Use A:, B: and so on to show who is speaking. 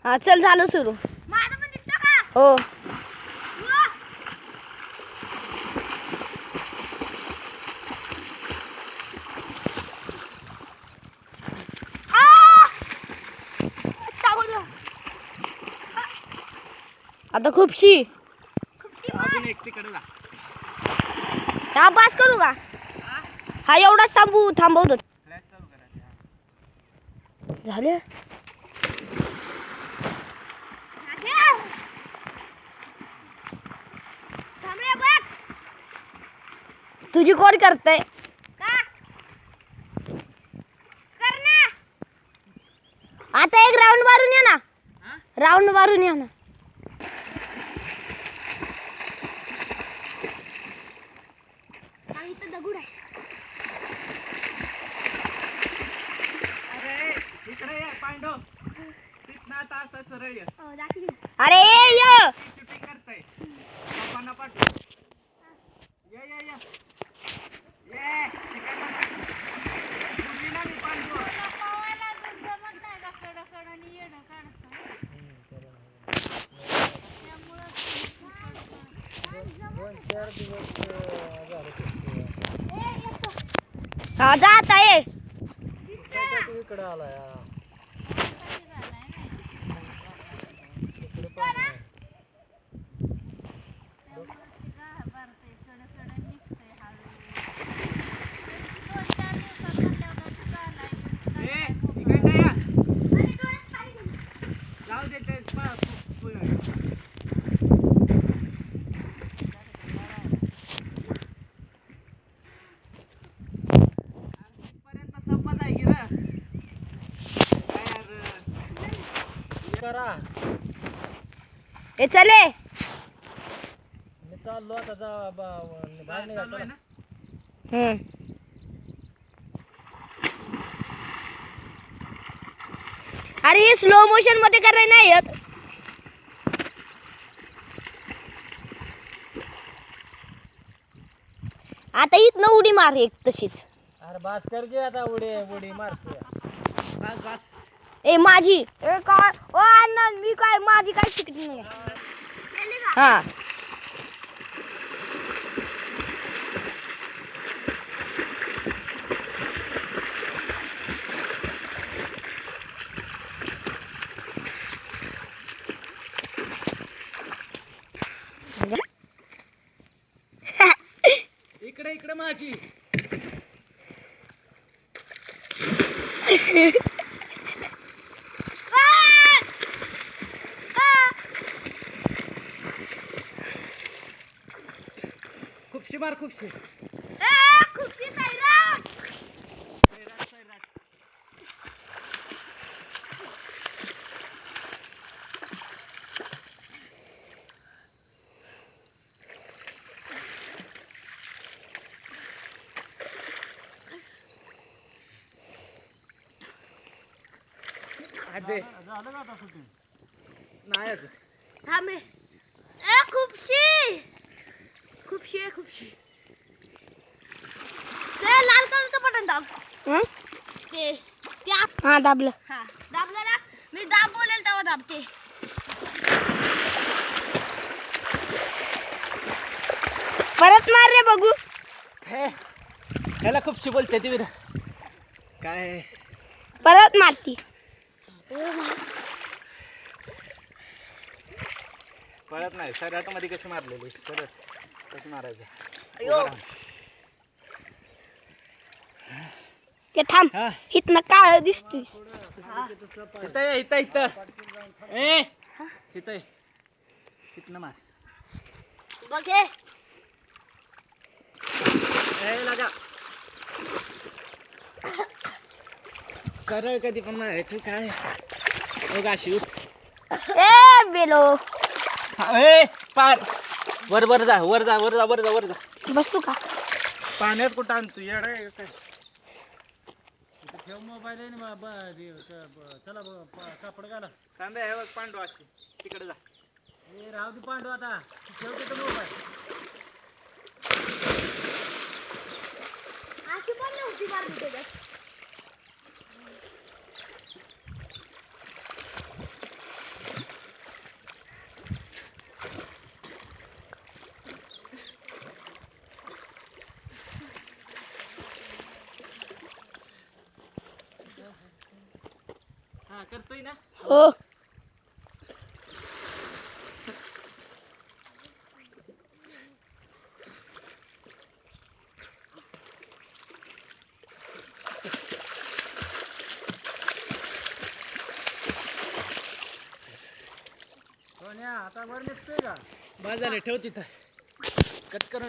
A: हा चल झालं सुरू.
B: माझं पण दिसतं का?
A: हो. आता खूपशी
C: अजून एक तिकडे जा.
A: हा पास करू का? हा एवढाच थांबवतो.
C: फ्लॅश चालू करायचं.
A: झाले. तुझी कोण करते? आता एक राऊंड मारून या ना. राऊंड मारून या ना.
B: इथं दगड आहे.
C: अरे इकडे ये पांडव. तिथनं आता असं सरळ ये.
A: अरे ये
C: शूटिंग करताय. पप्पांना पाठव. ये ये ये. ये तिकडनं तुम्ही ना मी पांडव.
A: हा जा आता ये.
C: इकडे आला या. जाऊ दे ते
A: ए चले.
C: मी चाललो आता बाहेर निघालो ना.
A: अरे हे स्लो मोशन मध्ये करायला नाही येत. आता इथनं उडी मार एक तशीच.
C: अरे बास कर जे आता उडी मारतोय. बस बस.
A: ए माझी ए काय ओ अण्णा मी काय माझी काय शिकली नाही. हा
C: इकडे माझी. खूपशी मार खूपशी.
B: खूपशी सैराट.
C: झालं का आता शूटिंग? नाही अजून.
B: थांब ए खूपशी खूपशी. ते लाल कलरचं बटन दाब. ते
A: हा दाबलं.
B: हा दाबलं ना. मी दाब बोलेल तेव्हा दाबते.
A: परत मार रे बघू.
C: ह्याला खूपशी बोलते ती विरा. काय
A: परत मारती.
C: कळत नाही. सैराट मध्ये कशी मारलेली परत कशी मारायचं.
A: ते थांब.
C: हा
A: इथनं काळ दिसतोय.
C: इथं ए इथनं मार.
B: बघ हे.
C: लगा सरळ कधी पण नाही तू काय अशी
A: ए बेलो.
C: पार वर जा.
A: बसू का?
C: पाण्यात कुठं आणतो येडा आहे काय? ठेव मोबाईल चला कापड घाला. कांदा हे बघ पांडू अशी तिकडे जा. हे राहू दे पांडू आता ठेव तिथं मोबाईल.
B: अशी पण नव्हती मारली त्याच्यात.
C: करतोय ना
A: हो
C: सोन्या आता वर निघतोय का बस झाले ठेव तिथं कट करून